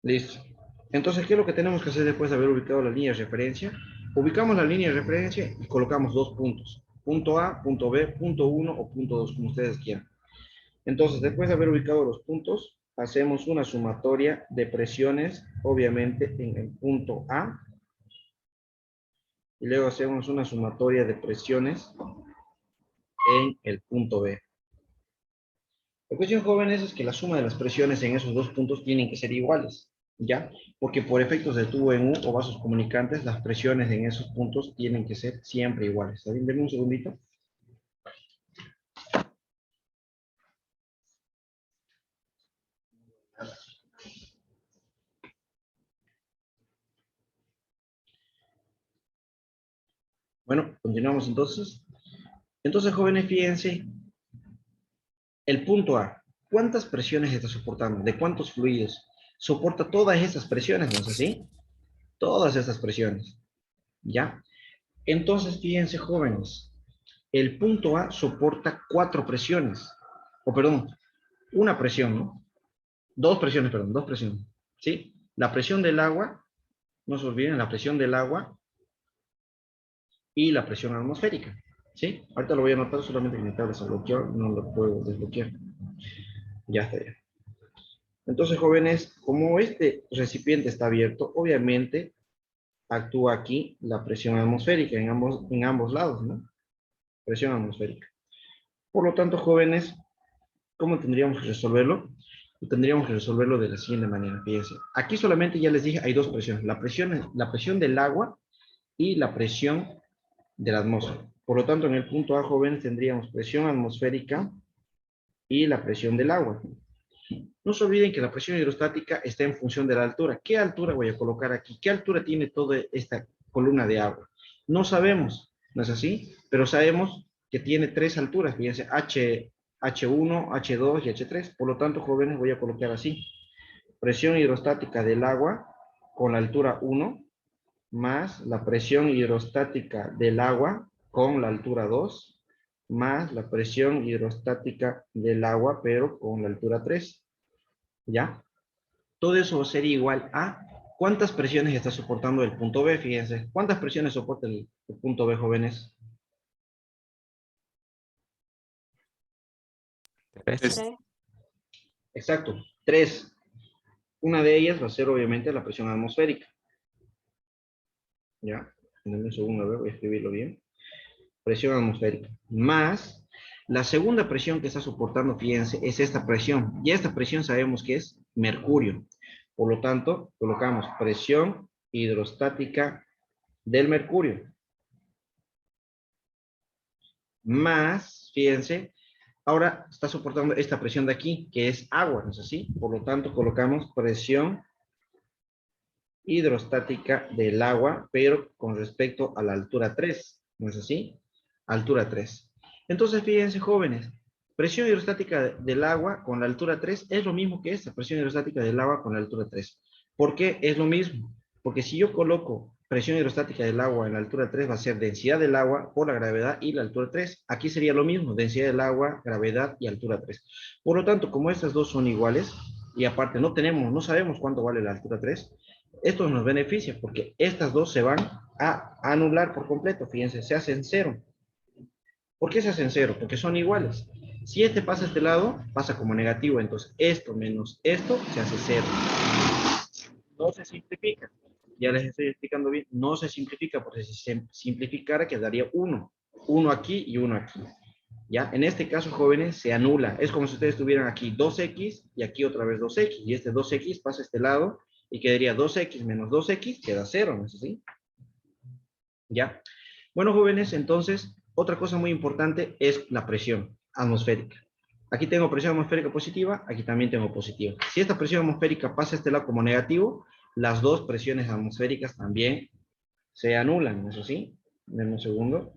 Listo. Entonces, ¿qué es lo que tenemos que hacer después de haber ubicado la línea de referencia? Ubicamos la línea de referencia y colocamos dos puntos. Punto A, punto B, punto 1 o punto 2, como ustedes quieran. Entonces, después de haber ubicado los puntos, hacemos una sumatoria de presiones, obviamente, en el punto A, y luego hacemos una sumatoria de presiones en el punto B. La cuestión, jóvenes, es que la suma de las presiones en esos dos puntos tienen que ser iguales, ¿ya? Porque por efectos de tubo en U o vasos comunicantes, las presiones en esos puntos tienen que ser siempre iguales. ¿Está bien? Denme un segundito. Bueno, continuamos entonces. Entonces, jóvenes, fíjense, el punto A, ¿cuántas presiones está soportando? ¿De cuántos fluidos? Soporta todas esas presiones, ¿no es así? Todas esas presiones, ¿ya? Entonces, fíjense, jóvenes, el punto A soporta cuatro presiones, o perdón, una presión, ¿no? Dos presiones, perdón, dos presiones, ¿sí? La presión del agua, no se olviden, la presión del agua y la presión atmosférica, ¿sí? Ahorita lo voy a anotar, solamente que mi tabla se bloqueó, no lo puedo desbloquear. Ya está ya. Entonces, jóvenes, como este recipiente está abierto, obviamente actúa aquí la presión atmosférica en ambos lados, ¿no? Presión atmosférica. Por lo tanto, jóvenes, ¿cómo tendríamos que resolverlo? Tendríamos que resolverlo de la siguiente manera, fíjense. Aquí solamente ya les dije, hay dos presiones, la presión del agua y la presión de la atmósfera. Por lo tanto, en el punto A, jóvenes, tendríamos presión atmosférica y la presión del agua. No se olviden que la presión hidrostática está en función de la altura. ¿Qué altura voy a colocar aquí? ¿Qué altura tiene toda esta columna de agua? No sabemos, ¿no es así? Pero sabemos que tiene tres alturas, fíjense, H1, H2 y H3. Por lo tanto, jóvenes, voy a colocar así. Presión hidrostática del agua con la altura 1 más la presión hidrostática del agua con la altura 2 más la presión hidrostática del agua, pero con la altura 3. ¿Ya? Todo eso sería igual a ¿cuántas presiones está soportando el punto B? Fíjense, ¿cuántas presiones soporta el punto B, jóvenes? Tres. Tres. Exacto, tres. Una de ellas va a ser obviamente la presión atmosférica. ¿Ya? En un segundo, a ver, voy a escribirlo bien. Presión atmosférica. Más la segunda presión que está soportando, fíjense, es esta presión. Y esta presión sabemos que es mercurio. Por lo tanto, colocamos presión hidrostática del mercurio. Más, fíjense, ahora está soportando esta presión de aquí, que es agua, ¿no es así? Por lo tanto, colocamos presión hidrostática del agua, pero con respecto a la altura 3, ¿no es así? Altura 3. Entonces, fíjense, jóvenes, presión hidrostática del agua con la altura 3 es lo mismo que esta, presión hidrostática del agua con la altura 3. ¿Por qué es lo mismo? Porque si yo coloco presión hidrostática del agua en la altura 3, va a ser densidad del agua por la gravedad y la altura 3. Aquí sería lo mismo, densidad del agua, gravedad y altura 3. Por lo tanto, como estas dos son iguales, y aparte no sabemos cuánto vale la altura 3, esto nos beneficia porque estas dos se van a anular por completo. Fíjense, se hacen cero. ¿Por qué se hacen cero? Porque son iguales. Si este pasa a este lado, pasa como negativo. Entonces, esto menos esto se hace cero. No se simplifica. Ya les estoy explicando bien. No se simplifica porque si se simplificara quedaría uno. Uno aquí y uno aquí. ¿Ya? En este caso, jóvenes, se anula. Es como si ustedes tuvieran aquí 2x y aquí otra vez 2x. Y este 2x pasa a este lado y quedaría 2x menos 2x, queda 0, ¿no es así? ¿Ya? Bueno, jóvenes, entonces, otra cosa muy importante es la presión atmosférica. Aquí tengo presión atmosférica positiva, aquí también tengo positiva. Si esta presión atmosférica pasa a este lado como negativo, las dos presiones atmosféricas también se anulan, ¿no es así? Denme un segundo.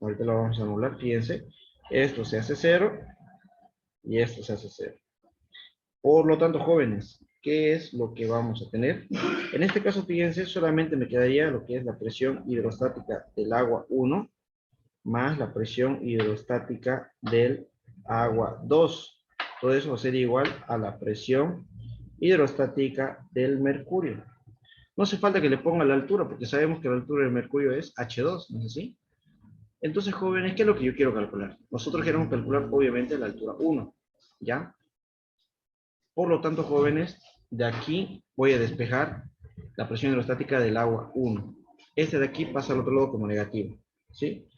Ahorita lo vamos a anular, fíjense. Esto se hace 0 y esto se hace 0. Por lo tanto, jóvenes, ¿qué es lo que vamos a tener? En este caso, fíjense, solamente me quedaría lo que es la presión hidrostática del agua 1 más la presión hidrostática del agua 2. Todo eso va a ser igual a la presión hidrostática del mercurio. No hace falta que le ponga la altura, porque sabemos que la altura del mercurio es H2, ¿no es así? Entonces, jóvenes, ¿qué es lo que yo quiero calcular? Nosotros queremos calcular, obviamente, la altura 1, ¿ya? Por lo tanto, jóvenes, de aquí voy a despejar la presión hidrostática del agua 1. Este de aquí pasa al otro lado como negativo, ¿sí?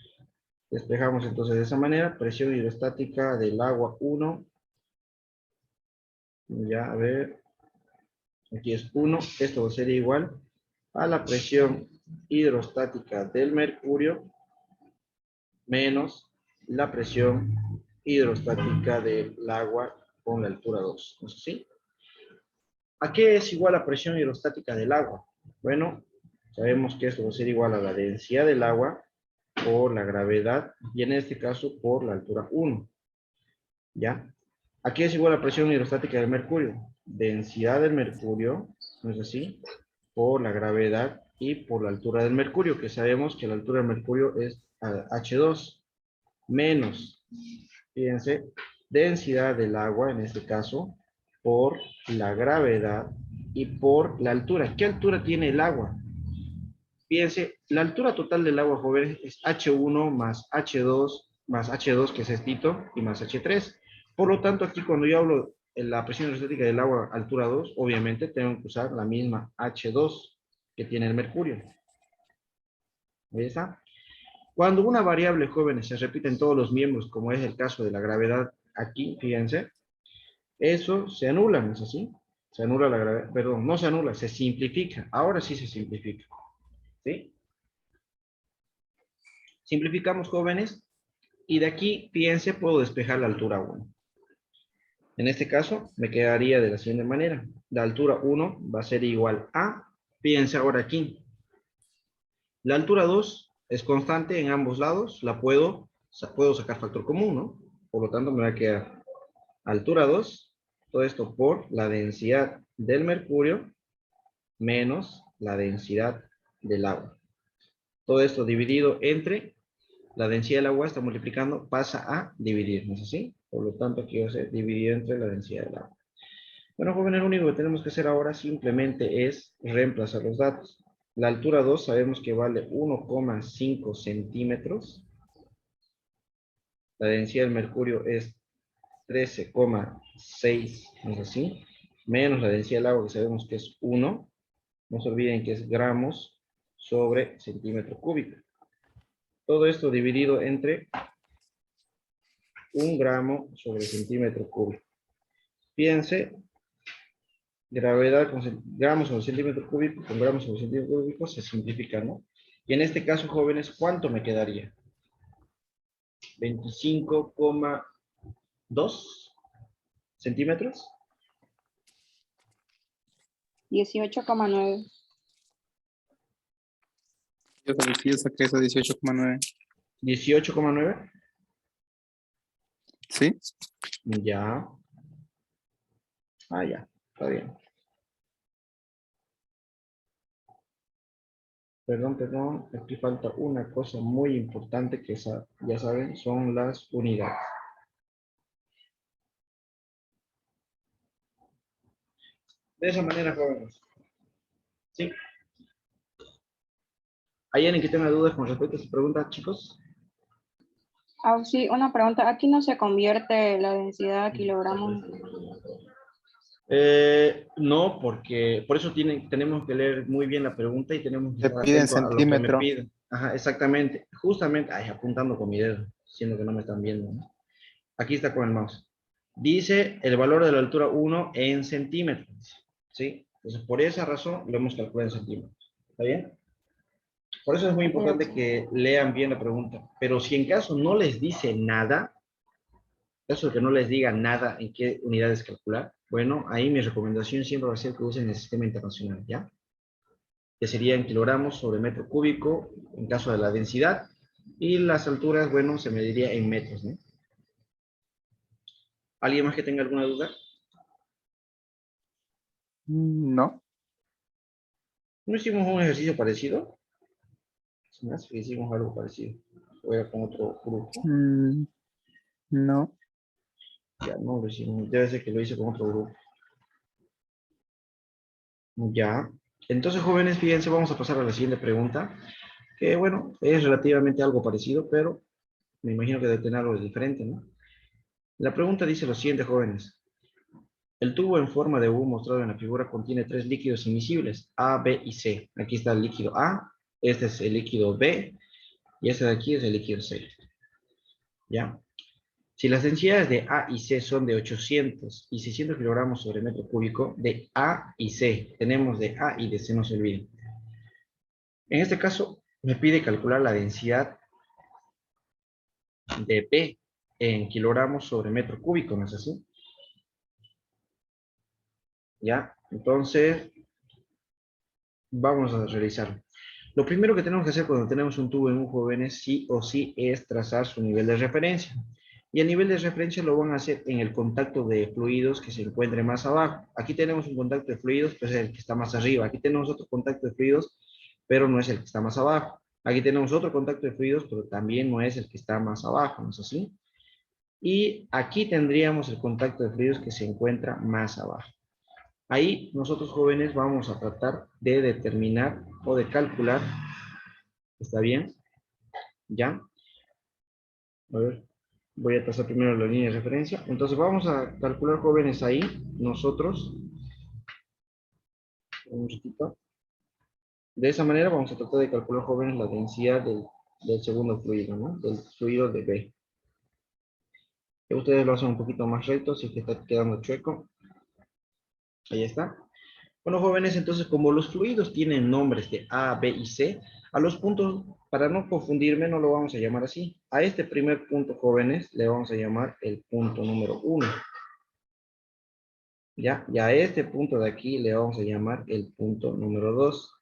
Despejamos entonces de esa manera, presión hidrostática del agua 1. Ya, a ver, aquí es 1. Esto va a ser igual a la presión hidrostática del mercurio menos la presión hidrostática del agua con la altura 2. ¿No es así? ¿A qué es igual la presión hidrostática del agua? Bueno, sabemos que esto va a ser igual a la densidad del agua por la gravedad y en este caso por la altura 1. ¿Ya? ¿A qué es igual la presión hidrostática del mercurio? Densidad del mercurio, ¿no es así? Por la gravedad y por la altura del mercurio, que sabemos que la altura del mercurio es H2 menos, fíjense, densidad del agua, en este caso, por la gravedad y por la altura. ¿Qué altura tiene el agua? Fíjense, la altura total del agua, jóvenes, es H1 más H2, que es estito, y más H3. Por lo tanto, aquí cuando yo hablo de la presión hidrostática del agua altura 2, obviamente tengo que usar la misma H2 que tiene el mercurio. ¿Ahí está? Cuando una variable, jóvenes, se repite en todos los miembros, como es el caso de la gravedad aquí, fíjense, eso se anula, ¿no es así? Se anula la gravedad, perdón, no se anula, se simplifica. Ahora sí se simplifica. ¿Sí? Simplificamos, jóvenes, y de aquí, fíjense, puedo despejar la altura 1. En este caso, me quedaría de la siguiente manera. La altura 1 va a ser igual a, fíjense ahora aquí, la altura 2 es constante en ambos lados, puedo sacar factor común, ¿no? Por lo tanto, me va a quedar altura 2, todo esto por la densidad del mercurio menos la densidad del agua. Todo esto dividido entre la densidad del agua, está multiplicando, pasa a dividir, ¿no es así? Por lo tanto, aquí va a ser dividido entre la densidad del agua. Bueno, jóvenes, lo único que tenemos que hacer ahora simplemente es reemplazar los datos. La altura 2 sabemos que vale 1,5 centímetros. La densidad del mercurio es 13,6, ¿no es así? Menos la densidad del agua que sabemos que es 1. No se olviden que es gramos sobre centímetro cúbico. Todo esto dividido entre 1 gramo sobre centímetro cúbico. Fíjense, gravedad con gramos sobre centímetro cúbico con gramos sobre centímetro cúbico se simplifica, ¿no? Y en este caso, jóvenes, ¿cuánto me quedaría? 25,2 centímetros. 18,9. Yo sí saqué eso 18,9. 18,9. ¿Sí? Ya. Ah, ya. Está bien. Perdón. Aquí falta una cosa muy importante que ya saben, son las unidades. De esa manera, jóvenes. ¿Sí? ¿Hay alguien que tenga dudas con respecto a esta pregunta, chicos? Ah, sí, una pregunta. Aquí no se convierte la densidad a kilogramos. No, porque por eso tenemos que leer muy bien la pregunta y tenemos que Te estar piden atentos a lo que me centímetro. piden. Ajá, exactamente. Justamente, ay, apuntando con mi dedo, siendo que no me están viendo, ¿no? Aquí está con el mouse. Dice el valor de la altura 1 en centímetros. ¿Sí? Entonces, por esa razón lo hemos calculado en centímetros. ¿Está bien? Por eso es muy importante que lean bien la pregunta. Pero si en caso no les dice nada, eso que no les diga nada en qué unidades calcular, bueno, ahí mi recomendación siempre va a ser que usen el sistema internacional, ¿ya? Que serían kilogramos sobre metro cúbico en caso de la densidad, y las alturas, bueno, se mediría en metros, ¿no? ¿Alguien más que tenga alguna duda? No. ¿No hicimos un ejercicio parecido? Se me hace que hicimos algo parecido. O era con otro grupo. No. Ya no lo hicimos. Debe ser que lo hice con otro grupo. Ya. Entonces, jóvenes, fíjense, vamos a pasar a la siguiente pregunta, que bueno, es relativamente algo parecido, pero me imagino que debe tener algo diferente, ¿no? La pregunta dice lo siguiente, jóvenes. El tubo en forma de U mostrado en la figura contiene tres líquidos imisibles, A, B y C. Aquí está el líquido A, este es el líquido B, y este de aquí es el líquido C. ¿Ya? Si las densidades de A y C son de 800 y 600 kilogramos sobre metro cúbico, de A y C, tenemos de A y de C, no se olviden. En este caso, me pide calcular la densidad de B en kilogramos sobre metro cúbico, ¿no es así? ¿Ya? Entonces, vamos a realizarlo. Lo primero que tenemos que hacer cuando tenemos un tubo en un jóvenes, sí o sí, es trazar su nivel de referencia. Y el nivel de referencia lo van a hacer en el contacto de fluidos que se encuentre más abajo. Aquí tenemos un contacto de fluidos, pues es el que está más arriba. Aquí tenemos otro contacto de fluidos, pero no es el que está más abajo. Aquí tenemos otro contacto de fluidos, pero también no es el que está más abajo, ¿no es así? Y aquí tendríamos el contacto de fluidos que se encuentra más abajo. Ahí nosotros jóvenes vamos a tratar de determinar o de calcular, ¿está bien? ¿Ya? A ver, voy a trazar primero la línea de referencia. Entonces vamos a calcular, jóvenes, ahí, nosotros, un ratito. De esa manera vamos a tratar de calcular, jóvenes, la densidad del segundo fluido, ¿no? Del fluido de B. Que ustedes lo hacen un poquito más recto, si es que está quedando chueco. Ahí está. Bueno, jóvenes, entonces como los fluidos tienen nombres de A, B y C, a los puntos, para no confundirme, no lo vamos a llamar así. A este primer punto, jóvenes, le vamos a llamar el punto número 1. ¿Ya? Y a este punto de aquí le vamos a llamar el punto número 2.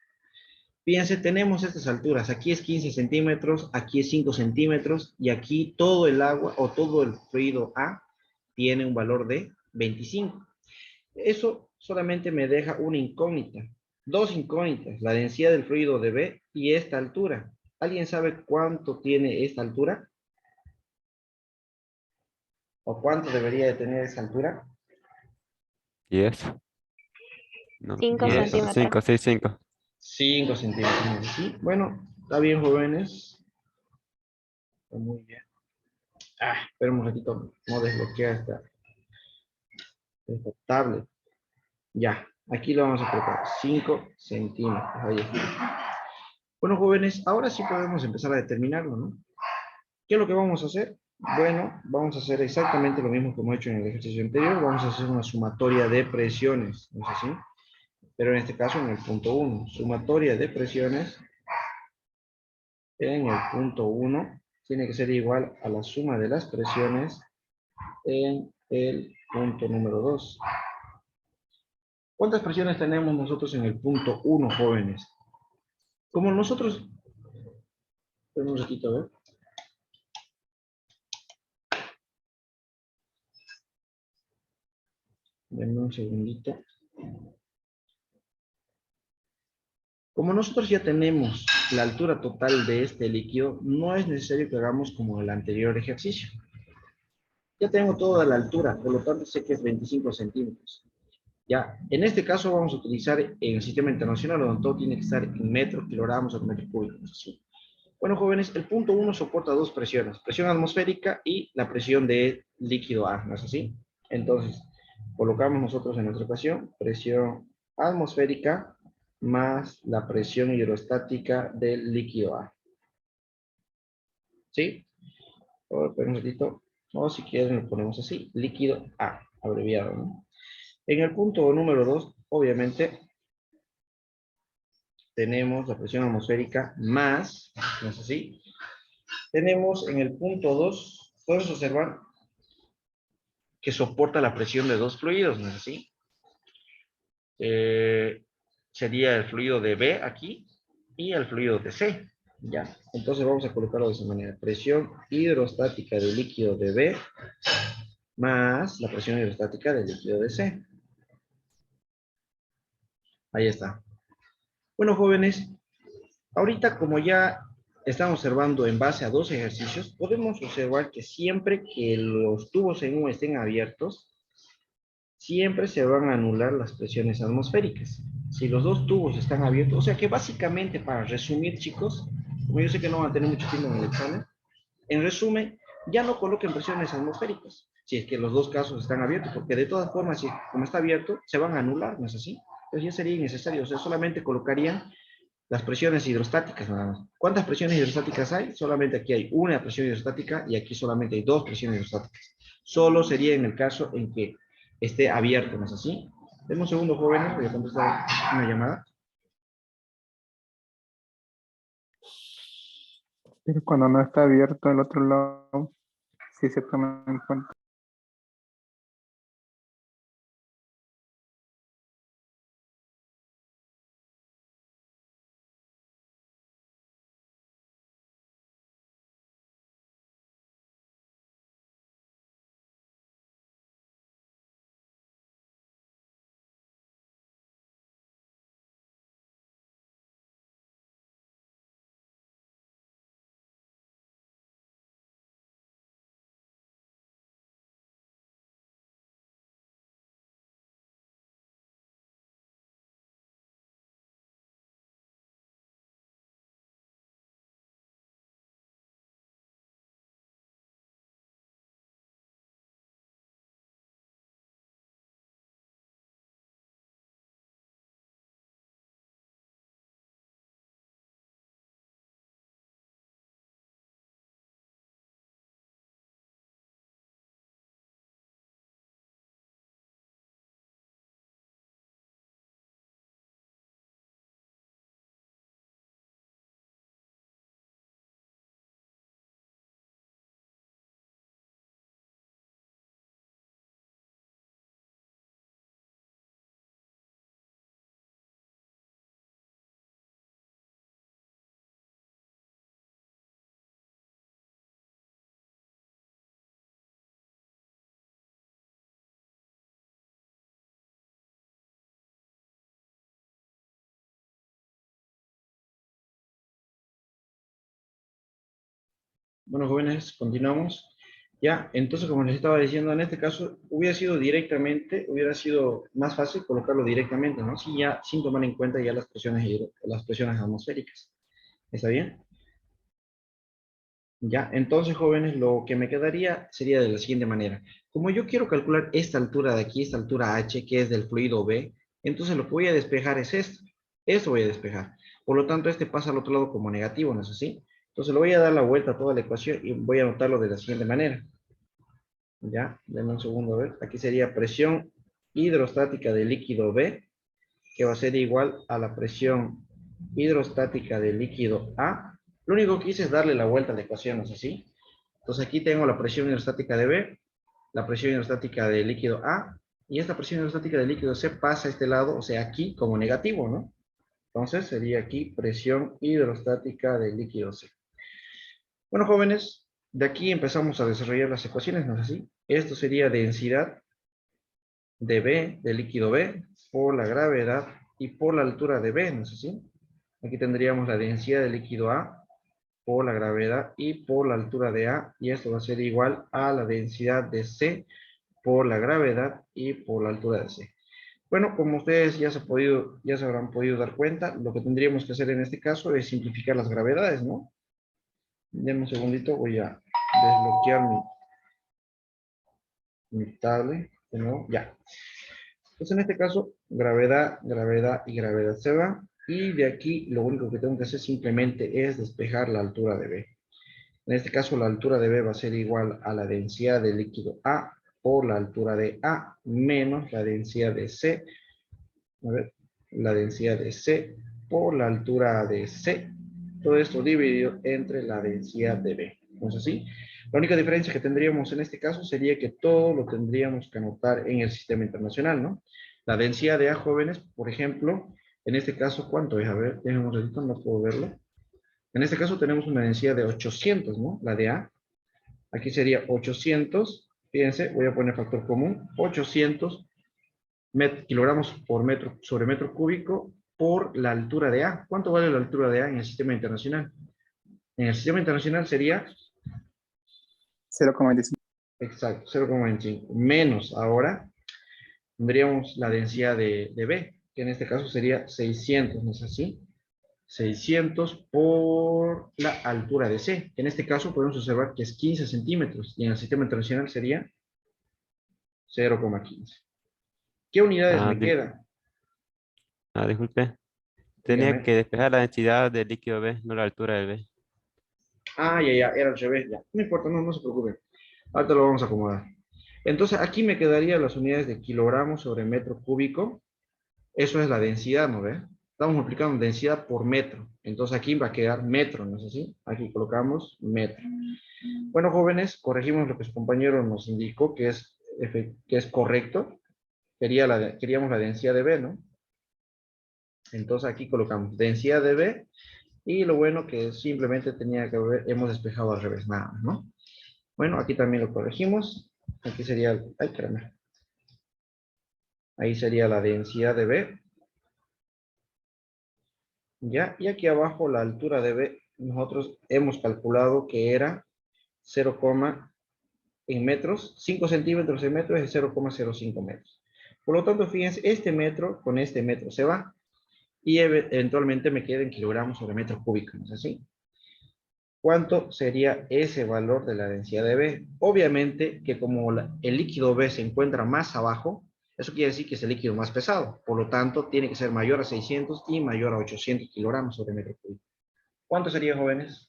Fíjense, tenemos estas alturas. Aquí es 15 centímetros, aquí es 5 centímetros, y aquí todo el agua o todo el fluido A tiene un valor de 25. Eso solamente me deja una incógnita. Dos incógnitas, la densidad del fluido de B y esta altura. ¿Alguien sabe cuánto tiene esta altura? ¿O cuánto debería de tener esa altura? 10. No, 5 10, 10, centímetros. 5, 6, 5. 5 centímetros. ¿Sí? Bueno, está bien, jóvenes. Está muy bien. Espera un ratito, no desbloquea esta tablet. Ya, aquí lo vamos a colocar 5 centímetros. Ahí está. Bueno, jóvenes, ahora sí podemos empezar a determinarlo, ¿no? ¿Qué es lo que vamos a hacer? Bueno, vamos a hacer exactamente lo mismo que hemos hecho en el ejercicio anterior. Vamos a hacer una sumatoria de presiones, ¿no es así? Pero en este caso en el punto 1. Sumatoria de presiones en el punto 1 tiene que ser igual a la suma de las presiones en el punto número 2. ¿Cuántas presiones tenemos nosotros en el punto 1, jóvenes? Como nosotros... Espera un ratito, a ver. Denme un segundito. Como nosotros ya tenemos la altura total de este líquido, no es necesario que hagamos como el anterior ejercicio. Ya tengo toda la altura, por lo tanto sé que es 25 centímetros. Ya, en este caso vamos a utilizar en el sistema internacional donde todo tiene que estar en metros, kilogramos o metros cúbicos. ¿Sí? Bueno, jóvenes, el punto 1 soporta dos presiones, presión atmosférica y la presión de líquido A, ¿no es así? Entonces, colocamos nosotros en nuestra ecuación presión atmosférica más la presión hidrostática del líquido A. ¿Sí? Un ratito. O si quieren lo ponemos así, líquido A, abreviado, ¿no? En el punto número 2, obviamente, tenemos la presión atmosférica más, ¿no es así? Tenemos en el punto 2, podemos observar que soporta la presión de dos fluidos, ¿no es así? Sería el fluido de B aquí y el fluido de C. Ya, entonces vamos a colocarlo de esa manera. Presión hidrostática del líquido de B más la presión hidrostática del líquido de C. Ahí está. Bueno, jóvenes, ahorita como ya estamos observando en base a dos ejercicios, podemos observar que siempre que los tubos en U estén abiertos, siempre se van a anular las presiones atmosféricas. si los dos tubos están abiertos, o sea que básicamente para resumir, chicos, como yo sé que no van a tener mucho tiempo en el examen, en resumen, ya no coloquen presiones atmosféricas, si es que los dos casos están abiertos, porque de todas formas, si, como está abierto, se van a anular, ¿no es así? Entonces ya sería innecesario, o sea, solamente colocarían las presiones hidrostáticas nada más. ¿Cuántas presiones hidrostáticas hay? Solamente aquí hay una presión hidrostática y aquí solamente hay dos presiones hidrostáticas. Solo sería en el caso en que esté abierto, ¿no es así? Denme un segundo, jóvenes, voy a contestar una llamada. Pero cuando no está abierto el otro lado, sí se toma en cuenta. Bueno, jóvenes, continuamos. Ya, entonces, como les estaba diciendo, en este caso hubiera sido más fácil colocarlo directamente, ¿no? Sí, ya, sin tomar en cuenta ya las presiones atmosféricas. ¿Está bien? Ya, entonces, jóvenes, lo que me quedaría sería de la siguiente manera. Como yo quiero calcular esta altura de aquí, esta altura h, que es del fluido B, entonces lo que voy a despejar es esto. Esto voy a despejar. Por lo tanto, este pasa al otro lado como negativo, ¿no es así? Entonces, le voy a dar la vuelta a toda la ecuación y voy a anotarlo de la siguiente manera. Ya, denme un segundo, a ver. Aquí sería presión hidrostática del líquido B, que va a ser igual a la presión hidrostática del líquido A. Lo único que hice es darle la vuelta a la ecuación, ¿no es así? Entonces aquí tengo la presión hidrostática de B, la presión hidrostática del líquido A, y esta presión hidrostática del líquido C pasa a este lado, o sea, aquí como negativo, ¿no? Entonces sería aquí presión hidrostática del líquido C. Bueno, jóvenes, de aquí empezamos a desarrollar las ecuaciones, ¿no es así? Esto sería densidad de B, del líquido B, por la gravedad y por la altura de B, ¿no es así? Aquí tendríamos la densidad del líquido A por la gravedad y por la altura de A, y esto va a ser igual a la densidad de C por la gravedad y por la altura de C. Bueno, como ustedes ya se habrán podido dar cuenta, lo que tendríamos que hacer en este caso es simplificar las gravedades, ¿no? Denme un segundito, voy a desbloquear mi tablet de nuevo, ya. Entonces en este caso, gravedad, gravedad y gravedad se va, y de aquí lo único que tengo que hacer simplemente es despejar la altura de B. En este caso, la altura de B va a ser igual a la densidad del líquido A por la altura de A menos la densidad de C. A ver, la densidad de C por la altura de C. Todo esto dividido entre la densidad de B. ¿No es así? La única diferencia que tendríamos en este caso sería que todo lo tendríamos que anotar en el sistema internacional, ¿no? La densidad de A, jóvenes, por ejemplo, en este caso, ¿cuánto es? A ver, déjenme un ratito, no puedo verlo. En este caso tenemos una densidad de 800, ¿no? La de A. Aquí sería 800, fíjense, voy a poner factor común, 800 kilogramos por metro sobre metro cúbico por la altura de A. ¿Cuánto vale la altura de A en el sistema internacional? En el sistema internacional sería, 0,25. exacto, 0,25. Menos ahora tendríamos la densidad de B. que en este caso sería 600, ¿no es así? 600 por la altura de C. En este caso podemos observar que es 15 centímetros y en el sistema internacional sería 0,15. ¿Qué unidades Ah, me quedan? disculpe. Tenía Dígame. que despejar la densidad del líquido B, no la altura del B. Ah, ya, era al revés, ya. No importa, no se preocupen. Ahorita lo vamos a acomodar. Entonces, aquí me quedarían las unidades de kilogramos sobre metro cúbico. Eso es la densidad, ¿no ve? Estamos multiplicando densidad por metro. Entonces, aquí va a quedar metro, ¿no es así? Aquí colocamos metro. Bueno, jóvenes, corregimos lo que su compañero nos indicó, que es correcto. Queríamos la densidad de B, ¿no? Entonces, aquí colocamos densidad de B. Y lo bueno que simplemente hemos despejado al revés, nada más, ¿no? Bueno, aquí también lo corregimos. Aquí sería, ay, caramba. Ahí sería la densidad de B. ¿Ya? Y aquí abajo la altura de B, nosotros hemos calculado que era 0, en metros, 5 centímetros en metros es 0,05 metros. Por lo tanto, fíjense, este metro con este metro se va y eventualmente me queda en kilogramos sobre metro cúbico, ¿no es así? ¿Cuánto sería ese valor de la densidad de B? Obviamente que como el líquido B se encuentra más abajo, eso quiere decir que es el líquido más pesado. Por lo tanto, tiene que ser mayor a 600 y mayor a 800 kilogramos sobre metro cúbico. ¿Cuánto sería, jóvenes?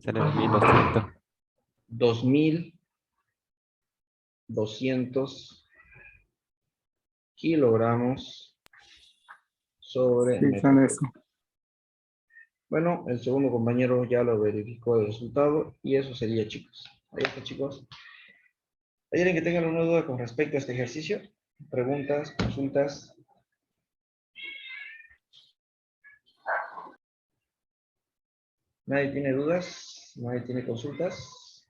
Sale 2200. 2200 kilogramos sobre Sí, metro son eso. cúbico. Bueno, el segundo compañero ya lo verificó el resultado y eso sería, chicos. Ahí está, chicos. ¿Hay alguien que tenga alguna duda con respecto a este ejercicio? ¿Preguntas, consultas? ¿Nadie tiene dudas? ¿Nadie tiene consultas?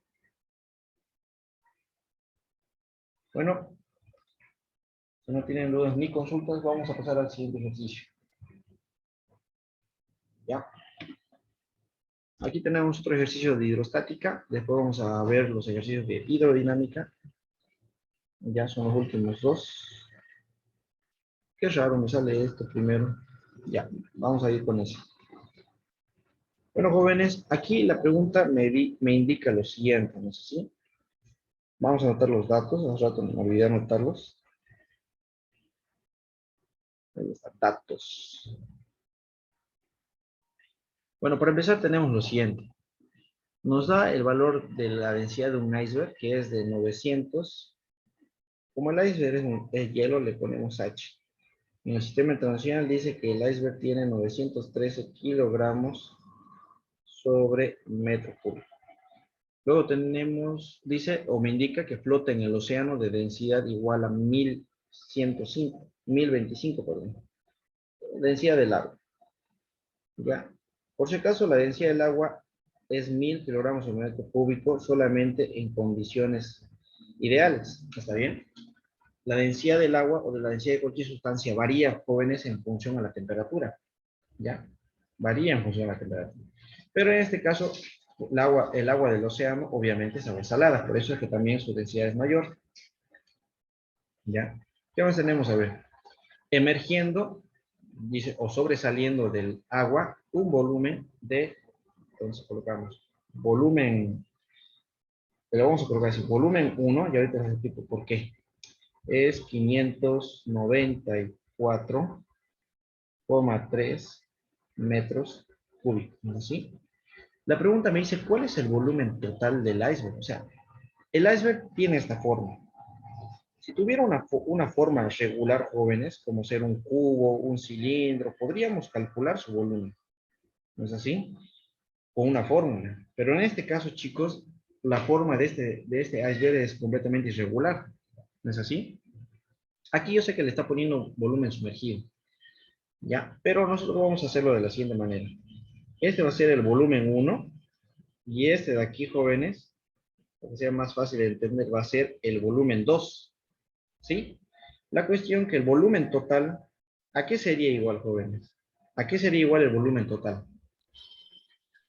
Bueno, si no tienen dudas ni consultas, vamos a pasar al siguiente ejercicio. ¿Ya? Aquí tenemos otro ejercicio de hidrostática. Después vamos a ver los ejercicios de hidrodinámica. Ya son los últimos dos. Qué raro, me sale esto primero. Ya, vamos a ir con eso. Bueno, jóvenes, aquí la pregunta me indica lo siguiente, ¿no es así? Vamos a anotar los datos. Hace rato me olvidé anotarlos. Ahí están, datos. Bueno, para empezar tenemos lo siguiente. Nos da el valor de la densidad de un iceberg, que es de 900. Como el iceberg es hielo, le ponemos H. En el sistema internacional dice que el iceberg tiene 913 kilogramos sobre metro cúbico. Luego tenemos, dice o me indica que flota en el océano de densidad igual a 1025, perdón. Densidad del agua. ¿Ya? Por si acaso, la densidad del agua es 1000 kilogramos por metro cúbico solamente en condiciones ideales. ¿Está bien? La densidad del agua o de la densidad de cualquier sustancia varía, jóvenes, en función a la temperatura. ¿Ya? Varía en función a la temperatura. Pero en este caso, el agua del océano obviamente es agua salada, por eso es que también su densidad es mayor. ¿Ya? ¿Qué más tenemos? A ver. Emergiendo, dice, o sobresaliendo del agua, un volumen de, entonces colocamos, volumen, le vamos a colocar así, volumen 1, y ahorita les explico por qué. Es 594,3 metros cúbicos, ¿no es así? La pregunta me dice, ¿cuál es el volumen total del iceberg? O sea, el iceberg tiene esta forma. Si tuviera una forma regular, jóvenes, como ser un cubo, un cilindro, podríamos calcular su volumen. ¿No es así? Con una fórmula. Pero en este caso, chicos, la forma de este iceberg es completamente irregular. ¿No es así? Aquí yo sé que le está poniendo volumen sumergido. ¿Ya? Pero nosotros vamos a hacerlo de la siguiente manera. Este va a ser el volumen 1 y este de aquí, jóvenes, para que sea más fácil de entender, va a ser el volumen 2. ¿Sí? La cuestión que el volumen total, ¿a qué sería igual, jóvenes? ¿A qué sería igual el volumen total?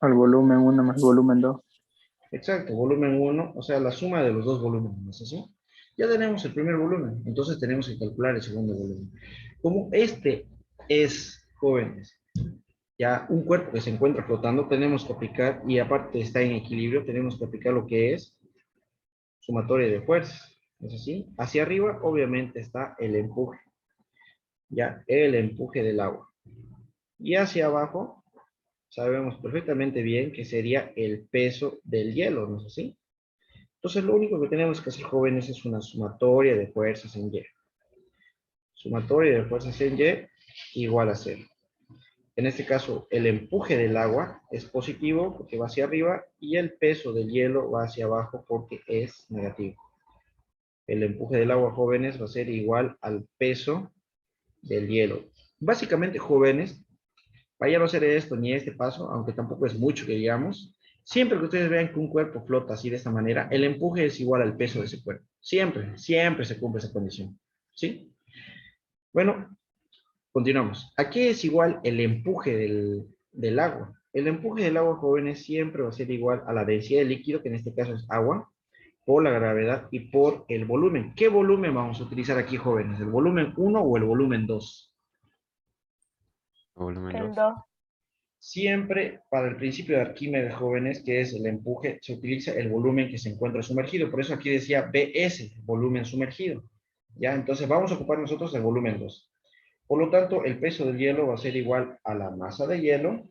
Al volumen 1 más volumen 2. Exacto, volumen 1, o sea, la suma de los dos volúmenes, ¿no es así? Ya tenemos el primer volumen, entonces tenemos que calcular el segundo volumen. Como este es, jóvenes, ya un cuerpo que se encuentra flotando, tenemos que aplicar, y aparte está en equilibrio, tenemos que aplicar lo que es sumatoria de fuerzas, ¿no es así? Hacia arriba, obviamente, está el empuje, ya, el empuje del agua. Y hacia abajo, sabemos perfectamente bien que sería el peso del hielo, ¿no es así? Entonces, lo único que tenemos que hacer, jóvenes, es una sumatoria de fuerzas en Y. Sumatoria de fuerzas en Y igual a 0. En este caso, el empuje del agua es positivo porque va hacia arriba y el peso del hielo va hacia abajo porque es negativo. El empuje del agua, jóvenes, va a ser igual al peso del hielo. Básicamente, jóvenes, vaya no hacer esto ni este paso, aunque tampoco es mucho que digamos. Siempre que ustedes vean que un cuerpo flota así de esta manera, el empuje es igual al peso de ese cuerpo. Siempre, siempre se cumple esa condición. ¿Sí? Bueno, continuamos. ¿A qué es igual el empuje del agua? El empuje del agua, jóvenes, siempre va a ser igual a la densidad del líquido, que en este caso es agua, por la gravedad y por el volumen. ¿Qué volumen vamos a utilizar aquí, jóvenes? ¿El volumen 1 o el volumen 2? Volumen El 2. 2. Siempre para el principio de Arquímedes, jóvenes, que es el empuje, se utiliza el volumen que se encuentra sumergido. Por eso aquí decía BS, volumen sumergido. ¿Ya? Entonces vamos a ocupar nosotros el volumen 2. Por lo tanto, el peso del hielo va a ser igual a la masa de hielo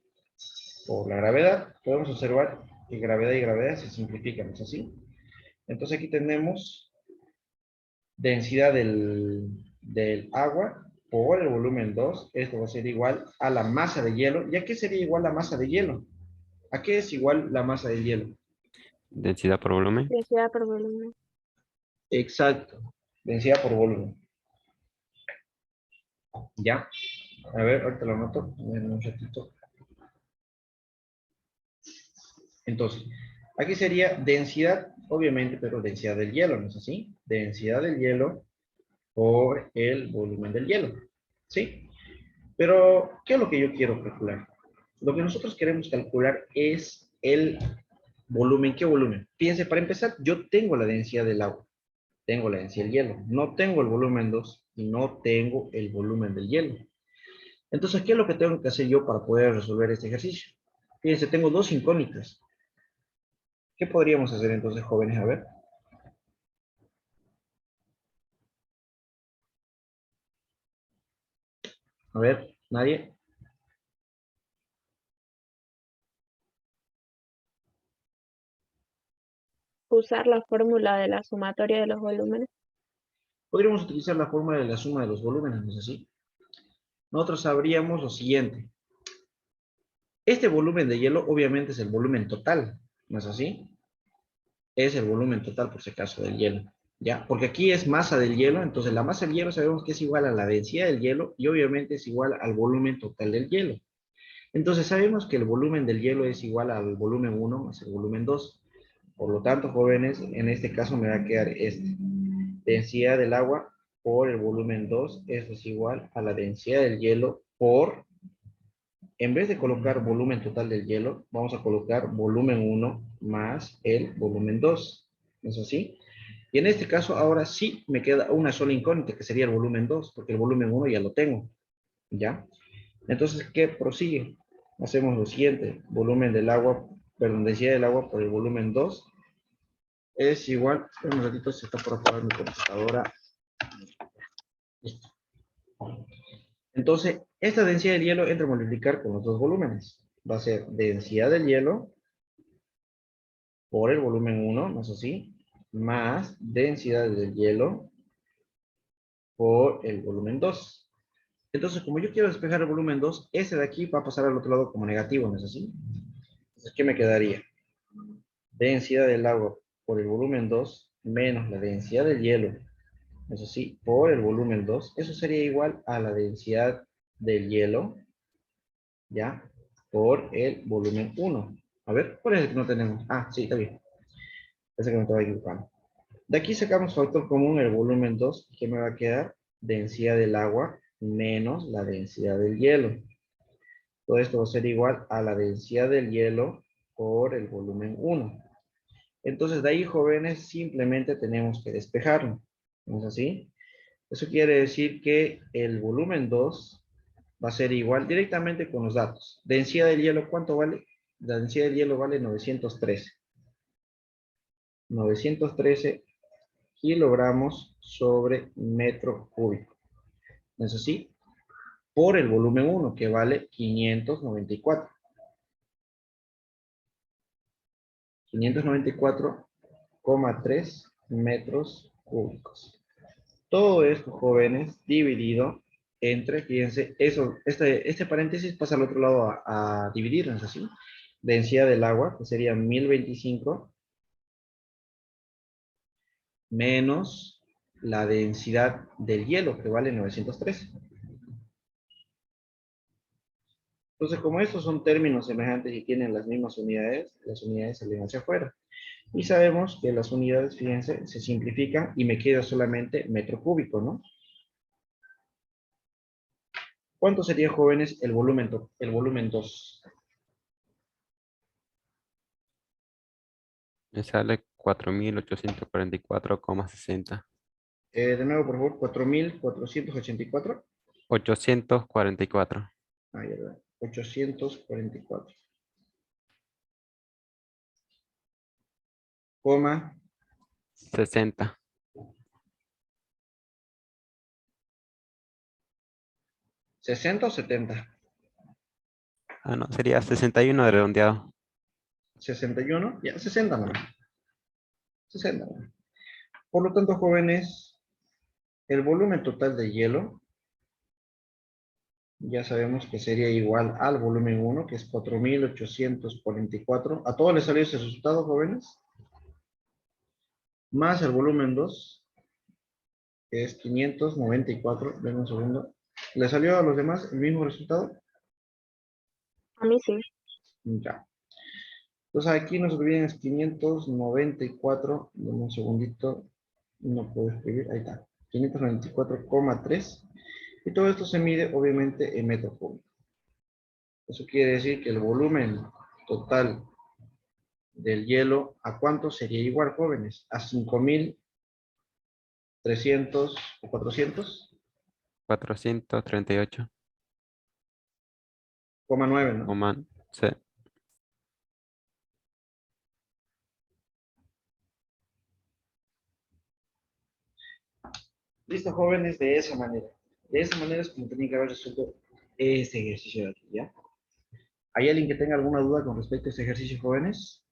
por la gravedad. Podemos observar que gravedad y gravedad se simplifican, ¿es así? Entonces aquí tenemos densidad del agua por el volumen 2. Esto va a ser igual a la masa de hielo. ¿Y a qué sería igual la masa de hielo? ¿A qué es igual la masa de hielo? Densidad por volumen. Densidad por volumen. Exacto. Densidad por volumen. ¿Ya? A ver, ahorita lo anoto. Un ratito. Entonces, aquí sería densidad, obviamente, pero densidad del hielo, ¿no es así? Densidad del hielo por el volumen del hielo. ¿Sí? Pero, ¿qué es lo que yo quiero calcular? Lo que nosotros queremos calcular es el volumen. ¿Qué volumen? Fíjense, para empezar, yo tengo la densidad del agua. Tengo la densidad del hielo. No tengo el volumen 2 y no tengo el volumen del hielo. Entonces, ¿qué es lo que tengo que hacer yo para poder resolver este ejercicio? Fíjense, tengo dos incógnitas. ¿Qué podríamos hacer entonces, jóvenes? A ver. A ver, ¿nadie? Usar la fórmula de la sumatoria de los volúmenes. Podríamos utilizar la fórmula de la suma de los volúmenes, ¿no es así? Nosotros sabríamos lo siguiente. Este volumen de hielo obviamente es el volumen total, ¿no es así? Es el volumen total, por si acaso, del hielo, ¿ya? Porque aquí es masa del hielo, entonces la masa del hielo sabemos que es igual a la densidad del hielo y obviamente es igual al volumen total del hielo. Entonces sabemos que el volumen del hielo es igual al volumen 1 más el volumen 2. Por lo tanto, jóvenes, en este caso me va a quedar este. Densidad del agua por el volumen 2, eso es igual a la densidad del hielo por, en vez de colocar volumen total del hielo, vamos a colocar volumen 1 más el volumen 2. ¿Es así? Y en este caso, ahora sí me queda una sola incógnita, que sería el volumen 2, porque el volumen 1 ya lo tengo. ¿Ya? Entonces, ¿qué prosigue? Hacemos lo siguiente. Volumen del agua, perdón, densidad del agua por el volumen 2 es igual, espera un ratito, se está por apagar mi computadora. Listo. Entonces, esta densidad del hielo entra a multiplicar con los dos volúmenes. Va a ser densidad del hielo por el volumen 1, ¿no es así? Más densidad del hielo por el volumen 2. Entonces, como yo quiero despejar el volumen 2, ese de aquí va a pasar al otro lado como negativo, ¿no es así? Entonces, ¿qué me quedaría? Densidad del agua por el volumen 2 menos la densidad del hielo, eso sí, por el volumen 2, eso sería igual a la densidad del hielo, ¿ya? Por el volumen 1. A ver, ¿cuál es el que no tenemos? Ah, sí, está bien. Ese que me estaba equivocando. De aquí sacamos factor común, el volumen 2, que me va a quedar densidad del agua menos la densidad del hielo. Todo esto va a ser igual a la densidad del hielo por el volumen 1. Entonces, de ahí, jóvenes, simplemente tenemos que despejarlo. ¿No es así? Eso quiere decir que el volumen 2 va a ser igual directamente con los datos. Densidad del hielo, ¿cuánto vale? La densidad del hielo vale 913. 913 kilogramos sobre metro cúbico. ¿No es así? Por el volumen 1, que vale 594. 594,3 metros cúbicos. Todo esto, jóvenes, dividido entre, fíjense, este paréntesis pasa al otro lado a dividir, ¿no es así? Densidad del agua, que sería 1025, menos la densidad del hielo, que vale 913. Entonces, como estos son términos semejantes y tienen las mismas unidades, las unidades salen hacia afuera. Y sabemos que las unidades, fíjense, se simplifican y me queda solamente metro cúbico, ¿no? ¿Cuánto sería, jóvenes, el volumen 2? Me sale 4.844,60. De nuevo, por favor, 4.484. 844. Ahí, ¿verdad? 844. Coma 60. 60 o 70. Ah, no, sería 61 de redondeado. 61. Ya, 60 nomás. 60 nomás. Por lo tanto, jóvenes, el volumen total de hielo ya sabemos que sería igual al volumen 1, que es 4.844. ¿A todos les salió ese resultado, jóvenes? Más el volumen 2, que es 594. Ven un segundo. ¿Le salió a los demás el mismo resultado? A mí sí. Ya. Entonces aquí nos olviden es 594. Dame un segundito. No puedo escribir. Ahí está. 594,3. Y todo esto se mide obviamente en metro cúbico. Eso quiere decir que el volumen total del hielo, ¿a cuánto sería igual, jóvenes? ¿A 5.300 o 400,9, 438. ¿no? Sí. Listo, jóvenes, de esa manera. De esa manera es como tenía que haber resuelto este ejercicio de aquí, ¿ya? ¿Hay alguien que tenga alguna duda con respecto a este ejercicio, jóvenes?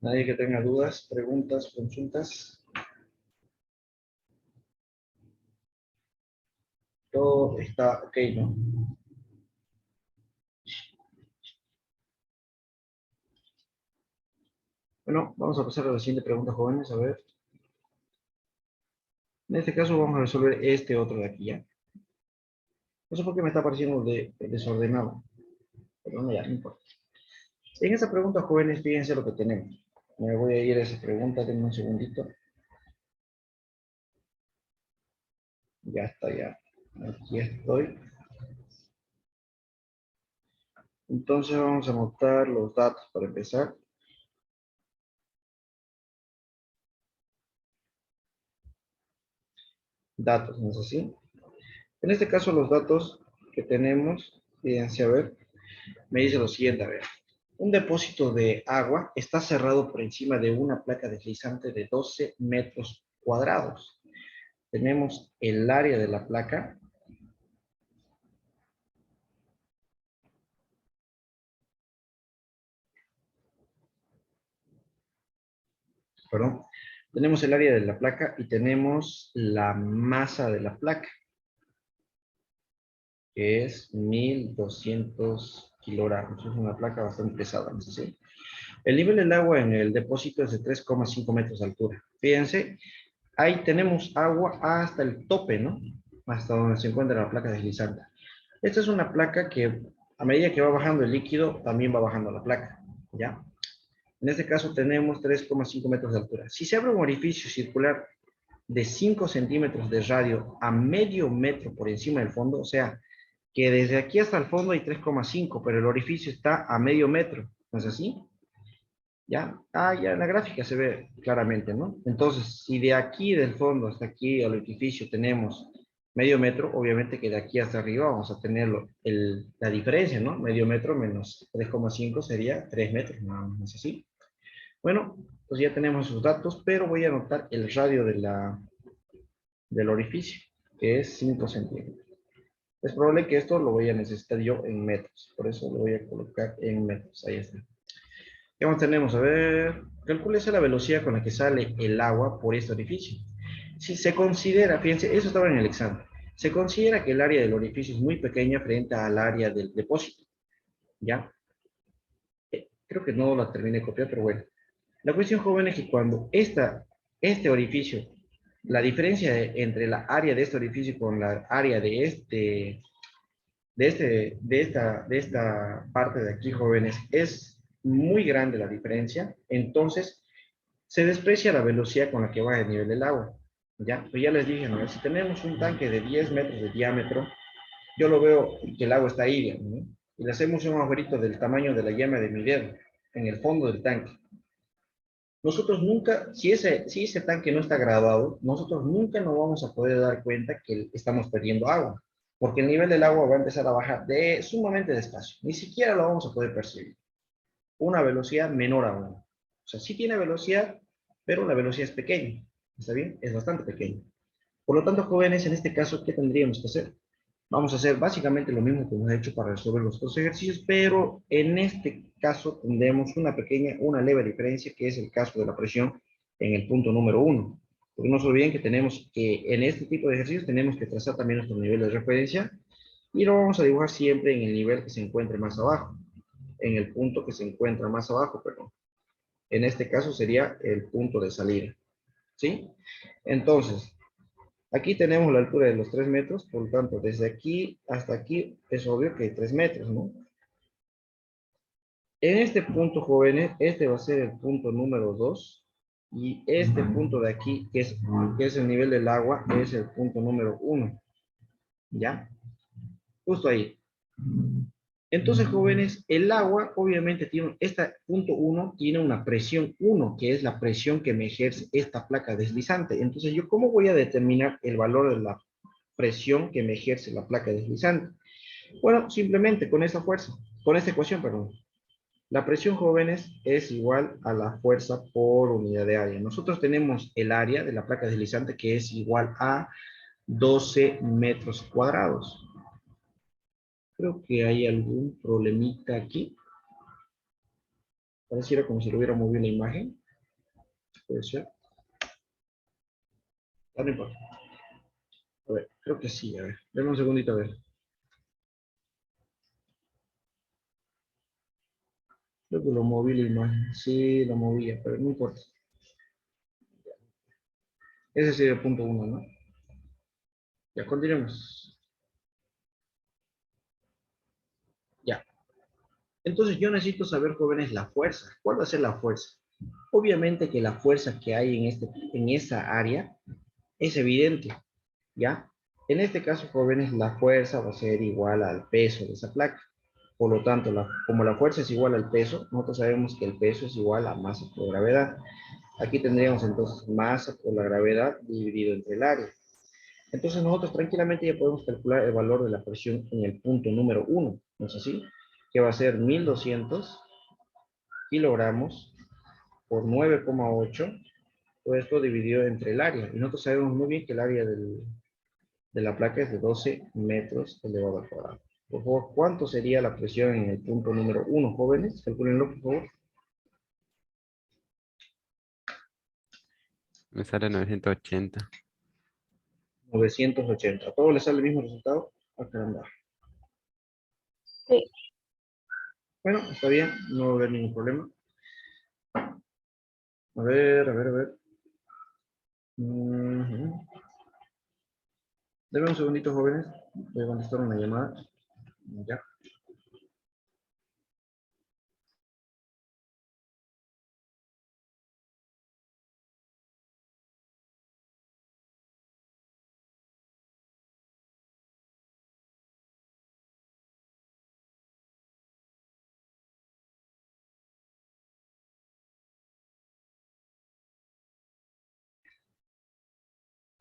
Nadie que tenga dudas, preguntas, consultas. Todo está ok, ¿no? Bueno, vamos a pasar a la siguiente pregunta, jóvenes, a ver. En este caso vamos a resolver este otro de aquí, ¿ya? No sé por qué me está pareciendo desordenado, pero no, ya, no importa. En esa pregunta, jóvenes, fíjense lo que tenemos. Me voy a ir a esa pregunta, denme un segundito. Ya está, ya. Aquí estoy. Entonces vamos a anotar los datos para empezar. Datos, ¿no es así? En este caso los datos que tenemos, fíjense, a ver, me dice lo siguiente, a ver. Un depósito de agua está cerrado por encima de una placa deslizante de 12 metros cuadrados. Tenemos el área de la placa. Perdón. Tenemos el área de la placa y tenemos la masa de la placa, que es 1.200 kilogramos. Es una placa bastante pesada, ¿no es así? El nivel del agua en el depósito es de 3,5 metros de altura. Fíjense, ahí tenemos agua hasta el tope, ¿no? Hasta donde se encuentra la placa deslizante. Esta es una placa que a medida que va bajando el líquido, también va bajando la placa, ¿ya? En este caso tenemos 3,5 metros de altura. Si se abre un orificio circular de 5 centímetros de radio a medio metro por encima del fondo, o sea, que desde aquí hasta el fondo hay 3,5, pero el orificio está a medio metro, ¿no es así? ¿Ya? Ya en la gráfica se ve claramente, ¿no? Entonces, si de aquí del fondo hasta aquí al edificio tenemos medio metro, obviamente que de aquí hasta arriba vamos a tener la diferencia, ¿no? Medio metro menos 3,5 sería 3 metros, nada más, ¿no es así? Bueno, pues ya tenemos sus datos, pero voy a anotar el radio del orificio, que es 5 centímetros. Es probable que esto lo voy a necesitar yo en metros, por eso lo voy a colocar en metros, ahí está. ¿Qué más tenemos? A ver, calcúlese la velocidad con la que sale el agua por este orificio. Si se considera, fíjense, eso estaba en el examen, se considera que el área del orificio es muy pequeña frente al área del depósito, ¿ya? Creo que no la terminé de copiar, pero bueno. La cuestión, joven, es que cuando este orificio, la diferencia entre la área de este orificio con la área de esta parte de aquí, jóvenes, es muy grande la diferencia, entonces se desprecia la velocidad con la que va el nivel del agua. Ya, pues ya les dije, ¿no? Si tenemos un tanque de 10 metros de diámetro, yo lo veo que el agua está ahí, ¿no? Y le hacemos un agujerito del tamaño de la yema de mi dedo en el fondo del tanque. Nosotros nunca, si ese tanque no está graduado, nosotros nunca nos vamos a poder dar cuenta que estamos perdiendo agua, porque el nivel del agua va a empezar a bajar sumamente despacio. Ni siquiera lo vamos a poder percibir. Una velocidad menor aún. O sea, sí tiene velocidad, pero la velocidad es pequeña. ¿Está bien? Es bastante pequeña. Por lo tanto, jóvenes, en este caso, ¿qué tendríamos que hacer? Vamos a hacer básicamente lo mismo que hemos hecho para resolver los otros ejercicios, pero en este caso tendremos una leve diferencia, que es el caso de la presión en el punto número 1. Porque no se olviden que tenemos que, en este tipo de ejercicios, tenemos que trazar también nuestro nivel de referencia y lo vamos a dibujar siempre en el nivel que se encuentre más abajo, en el punto que se encuentra más abajo, perdón. En este caso sería el punto de salida, ¿sí? Entonces, aquí tenemos la altura de los 3 metros, por lo tanto, desde aquí hasta aquí es obvio que hay 3 metros, ¿no? En este punto, jóvenes, este va a ser el punto número 2, y este punto de aquí, que es el nivel del agua, es el punto número 1, ¿ya? Justo ahí. Entonces, jóvenes, el agua obviamente tiene, este punto 1 tiene una presión 1, que es la presión que me ejerce esta placa deslizante. Entonces, ¿yo cómo voy a determinar el valor de la presión que me ejerce la placa deslizante? Bueno, simplemente con esta fuerza, con esta ecuación, perdón. La presión, jóvenes, es igual a la fuerza por unidad de área. Nosotros tenemos el área de la placa deslizante que es igual a 12 metros cuadrados. Creo que hay algún problemita aquí. Pareciera como si lo hubiera movido la imagen. Puede ser. No importa. A ver, creo que sí. A ver, denme un segundito a ver. Creo que lo moví la imagen. Sí, lo movía, pero no importa. Ese sería el punto 1, ¿no? Ya, continuemos. Ya. Entonces yo necesito saber, jóvenes, la fuerza. ¿Cuál va a ser la fuerza? Obviamente que la fuerza que hay en esa área es evidente, ¿ya? En este caso, jóvenes, la fuerza va a ser igual al peso de esa placa. Por lo tanto, como la fuerza es igual al peso, nosotros sabemos que el peso es igual a masa por gravedad. Aquí tendríamos entonces masa por la gravedad dividido entre el área. Entonces nosotros tranquilamente ya podemos calcular el valor de la presión en el punto número 1, ¿no es así? Que va a ser 1200 kilogramos por 9,8, todo esto dividido entre el área. Y nosotros sabemos muy bien que el área de la placa es de 12 metros elevado al cuadrado. Por favor, ¿cuánto sería la presión en el punto número 1, jóvenes? Calcúlenlo, por favor. Me sale 980. 980. ¿A todos les sale el mismo resultado? Ah, caramba. Sí. Bueno, está bien, no va a haber ningún problema. A ver, a ver, a ver. Deme un segundito, jóvenes. Voy a contestar una llamada. Ya.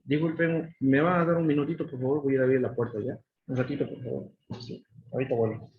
Disculpen, ¿me van a dar un minutito, por favor? Voy a ir a abrir la puerta ya. Un ratito, por favor. Sí, ahorita vuelvo.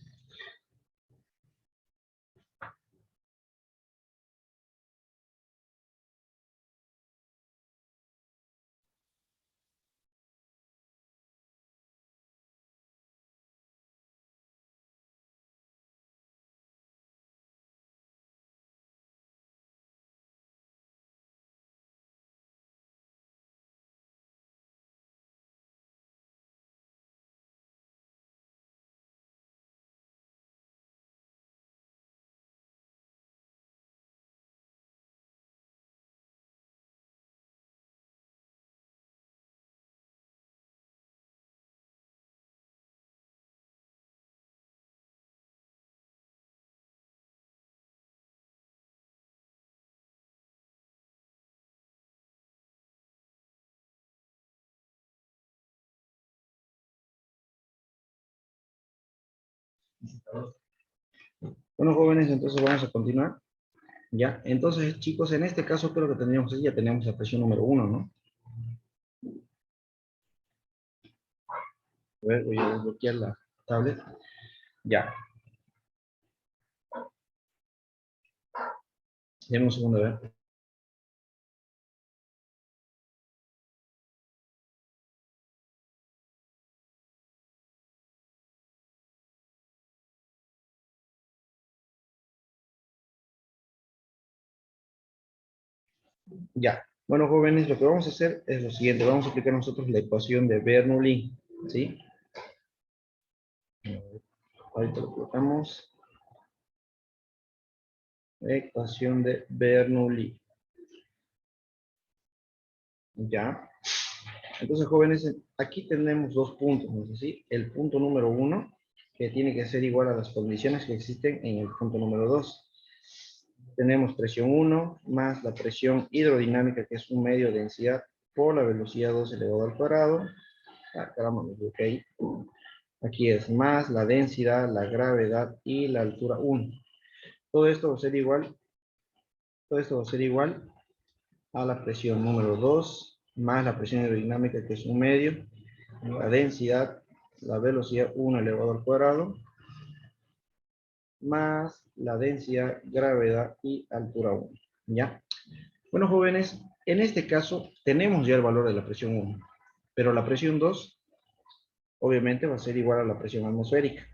Bueno, jóvenes, entonces vamos a continuar. Ya, entonces, chicos, en este caso creo que tendríamos, ya teníamos la presión número 1, ¿no? A ver, voy a desbloquear la tablet. Ya. Denme un segundo, a ver. Ya. Bueno, jóvenes, lo que vamos a hacer es lo siguiente. Vamos a aplicar nosotros la ecuación de Bernoulli, ¿sí? Ahorita lo colocamos. Ecuación de Bernoulli. Ya. Entonces, jóvenes, aquí tenemos dos puntos, ¿no es así? El punto número 1, que tiene que ser igual a las condiciones que existen en el punto número 2. Tenemos presión 1 más la presión hidrodinámica, que es un medio de densidad, por la velocidad 2 elevado al cuadrado. Ah, caramba, me equivoqué ahí. Aquí es más la densidad, la gravedad y la altura 1. Todo esto va a ser igual, a la presión número 2 más la presión hidrodinámica, que es un medio, la densidad, la velocidad 1 elevado al cuadrado, más la densidad, gravedad y altura 1. ¿Ya? Bueno, jóvenes, en este caso tenemos ya el valor de la presión 1, pero la presión 2 obviamente va a ser igual a la presión atmosférica.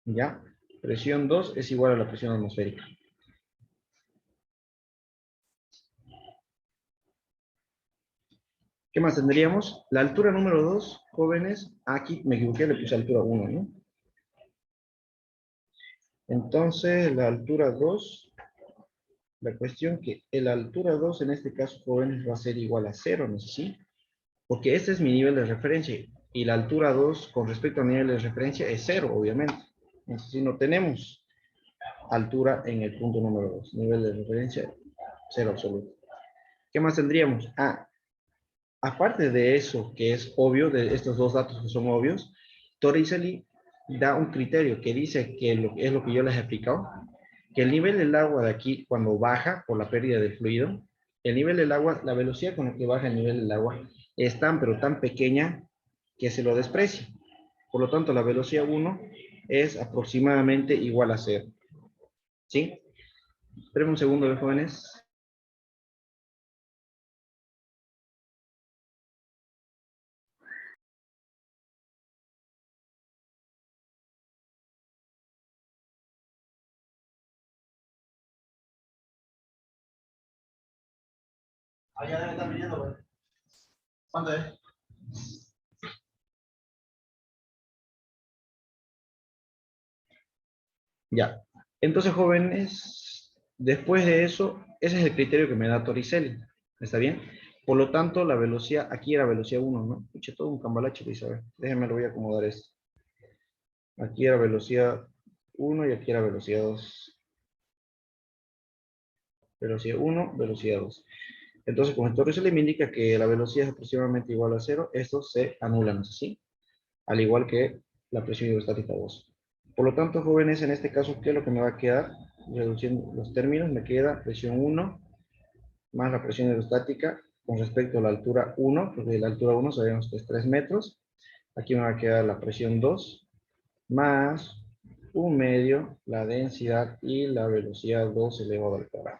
¿Ya? Presión 2 es igual a la presión atmosférica. ¿Qué más tendríamos? La altura número 2, jóvenes, aquí me equivoqué, le puse altura 1, ¿no? Entonces, la altura 2, la cuestión que la altura 2 en este caso, jóvenes, va a ser igual a 0, ¿no es así? Porque este es mi nivel de referencia, y la altura 2 con respecto al nivel de referencia es 0, obviamente. Entonces, no tenemos altura en el punto número 2, nivel de referencia 0 absoluto. ¿Qué más tendríamos? Aparte de eso, que es obvio, de estos dos datos que son obvios, Torricelli da un criterio que dice que es lo que yo les he explicado, que el nivel del agua de aquí, cuando baja por la pérdida del fluido, el nivel del agua, la velocidad con la que baja el nivel del agua es tan, pero tan pequeña que se lo desprecia. Por lo tanto, la velocidad 1 es aproximadamente igual a 0. ¿Sí? Esperen un segundo, jóvenes. Ya debe estar viniendo, güey. ¿Cuánto es? Ya. Entonces, jóvenes, después de eso, ese es el criterio que me da Torricelli. ¿Está bien? Por lo tanto, la velocidad, aquí era velocidad 1, ¿no? Escuché todo un cambalache, Isabel. Déjenme, lo voy a acomodar esto. Aquí era velocidad 1 y aquí era velocidad 2. Velocidad 1, velocidad 2. Entonces, como el Torricelli me indica que la velocidad es aproximadamente igual a 0, estos se anulan, ¿sí? Al igual que la presión hidrostática 2. Por lo tanto, jóvenes, en este caso, ¿qué es lo que me va a quedar? Reduciendo los términos, me queda presión 1 más la presión hidrostática con respecto a la altura 1, porque la altura 1 sabemos que es 3 metros. Aquí me va a quedar la presión 2, más 1/2, la densidad y la velocidad 2 elevado al cuadrado.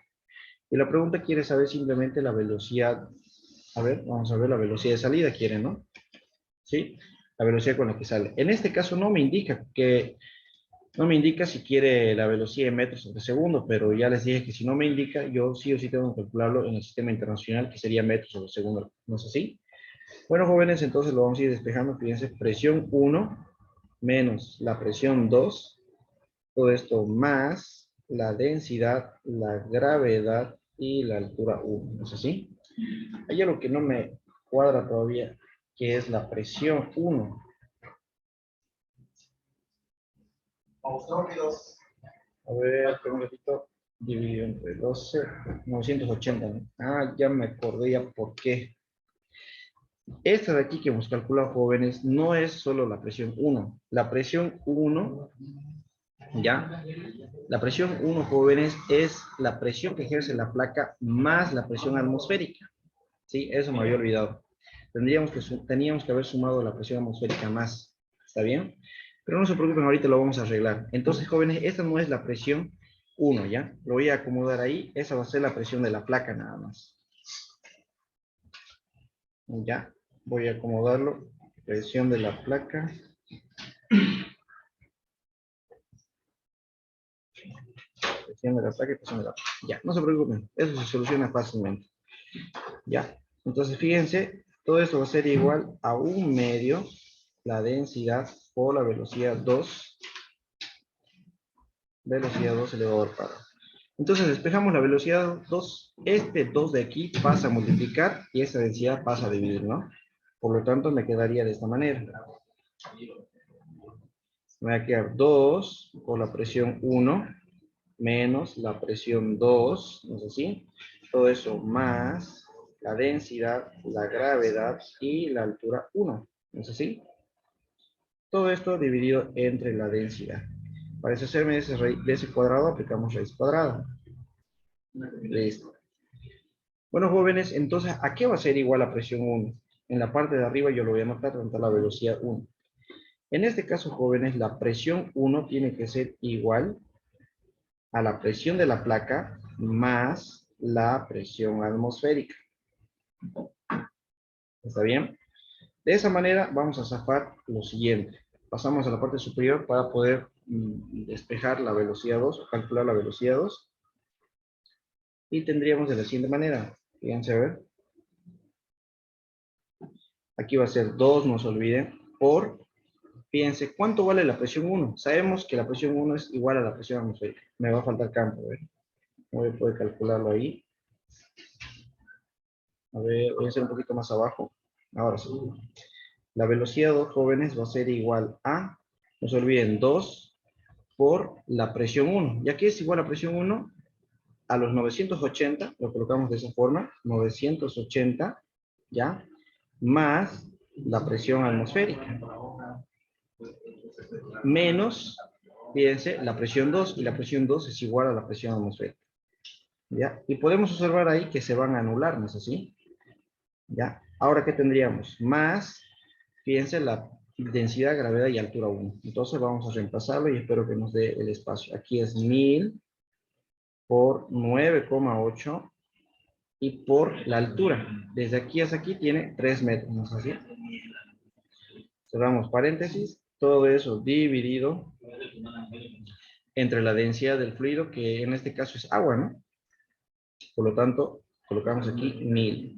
Y la pregunta quiere saber simplemente la velocidad. A ver, vamos a ver la velocidad de salida, quiere, ¿no? ¿Sí? La velocidad con la que sale. En este caso no me indica si quiere la velocidad en metros sobre segundo, pero ya les dije que si no me indica, yo sí o sí tengo que calcularlo en el sistema internacional, que sería metros sobre segundo. ¿No es así? Bueno, jóvenes, entonces lo vamos a ir despejando. Fíjense, presión 1 menos la presión 2, todo esto más la densidad, la gravedad y la altura 1. ¿No es así? Hay algo que no me cuadra todavía, que es la presión 1. A ver, un ratito, dividido entre 12, 980, ¿no? Ah, ya me acordé ya por qué. Esta de aquí que hemos calculado, jóvenes, no es solo la presión 1. La presión 1, ¿ya? La presión 1, jóvenes, es la presión que ejerce la placa más la presión atmosférica. ¿Sí? Eso me había olvidado. Teníamos que haber sumado la presión atmosférica más. ¿Está bien? Pero no se preocupen, ahorita lo vamos a arreglar. Entonces, jóvenes, esta no es la presión 1, ¿ya? Lo voy a acomodar ahí. Esa va a ser la presión de la placa nada más. Ya. Voy a acomodarlo. Presión de la placa. Presión de la placa y presión de la placa. Ya, no se preocupen. Eso se soluciona fácilmente. Ya. Entonces, fíjense, todo esto va a ser igual a 1/2 la densidad por la velocidad 2. Velocidad 2 elevado al cuadrado. Entonces, despejamos la velocidad 2. Este 2 de aquí pasa a multiplicar y esa densidad pasa a dividir, ¿no? Por lo tanto, me quedaría de esta manera. Me va a quedar 2 por la presión 1 menos la presión 2, ¿no es así? Todo eso más la densidad, la gravedad y la altura 1, ¿no es así? Todo esto dividido entre la densidad. Para deshacerme de ese cuadrado, aplicamos raíz cuadrada. Listo. Bueno, jóvenes, entonces, ¿a qué va a ser igual la presión 1? En la parte de arriba yo lo voy a marcar frente a la velocidad 1. En este caso, jóvenes, la presión 1 tiene que ser igual a la presión de la placa más la presión atmosférica. ¿Está bien? De esa manera vamos a zafar lo siguiente. Pasamos a la parte superior para poder despejar la velocidad 2, o calcular la velocidad 2. Y tendríamos de la siguiente manera. Fíjense a ver. Aquí va a ser 2, no se olviden, por, fíjense, ¿cuánto vale la presión 1? Sabemos que la presión 1 es igual a la presión atmosférica. Me va a faltar campo, a ver. Voy a poder calcularlo ahí. A ver, voy a hacer un poquito más abajo. Ahora sí. La velocidad 2, jóvenes, va a ser igual a, no se olviden, 2 por la presión 1. ¿Ya que es igual a presión 1? A los 980, lo colocamos de esa forma, 980, ¿ya? Más la presión atmosférica. Menos, fíjense, la presión 2, y la presión 2 es igual a la presión atmosférica. ¿Ya? Y podemos observar ahí que se van a anular, ¿no es así? ¿Ya? Ahora, ¿qué tendríamos? Más, fíjense, la densidad, gravedad y altura 1. Entonces vamos a reemplazarlo y espero que nos dé el espacio. Aquí es 1000 por 9,8 y por la altura. Desde aquí hasta aquí tiene 3 metros, ¿no es así? Cerramos paréntesis. Todo eso dividido entre la densidad del fluido, que en este caso es agua, ¿no? Por lo tanto, colocamos aquí 1000.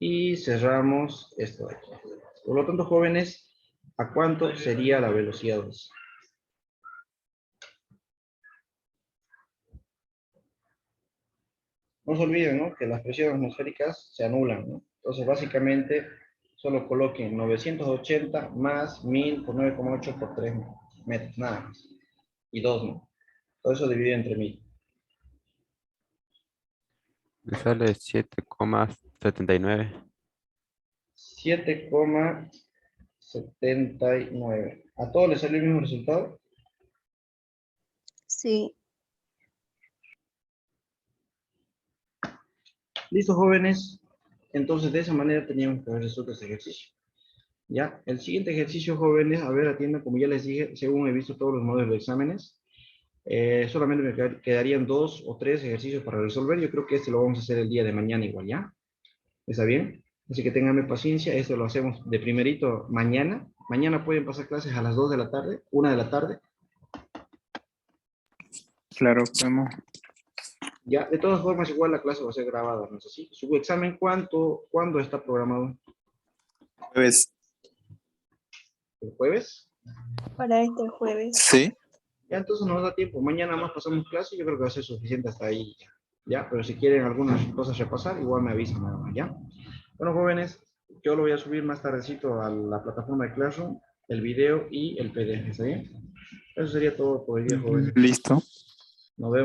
Y cerramos esto de aquí. Por lo tanto, jóvenes, ¿a cuánto sería la velocidad 2? No se olviden, ¿no? Que las presiones atmosféricas se anulan, ¿no? Entonces, básicamente, solo coloquen 980 más 1000 por 9,8 por 3 metros, nada más. Y 2, ¿no? Todo eso dividido entre 1000. Me sale 7,79. 7,79. ¿A todos les salió el mismo resultado? Sí. Listo, jóvenes. Entonces, de esa manera teníamos que haber resuelto este ejercicio. Ya, el siguiente ejercicio, jóvenes, a ver, atiendan, como ya les dije, según he visto todos los modelos de exámenes, solamente me quedarían 2 o 3 ejercicios para resolver. Yo creo que este lo vamos a hacer el día de mañana igual, ¿ya? ¿Está bien? Así que ténganme paciencia, esto lo hacemos de primerito mañana. Mañana pueden pasar clases a las 2 de la tarde, 1 de la tarde. Claro, podemos. Ya, de todas formas, igual la clase va a ser grabada, ¿no es así? ¿Su examen cuándo está programado? Jueves. ¿El jueves? Para este jueves. Sí. Ya, entonces nos da tiempo. Mañana más pasamos clase, yo creo que va a ser suficiente hasta ahí. Ya, pero si quieren algunas cosas repasar, igual me avisan nada más, ¿ya? Bueno, jóvenes, yo lo voy a subir más tardecito a la plataforma de Classroom, el video y el PDF, ¿está bien? Eso sería todo por el día, jóvenes. Listo. Nos vemos.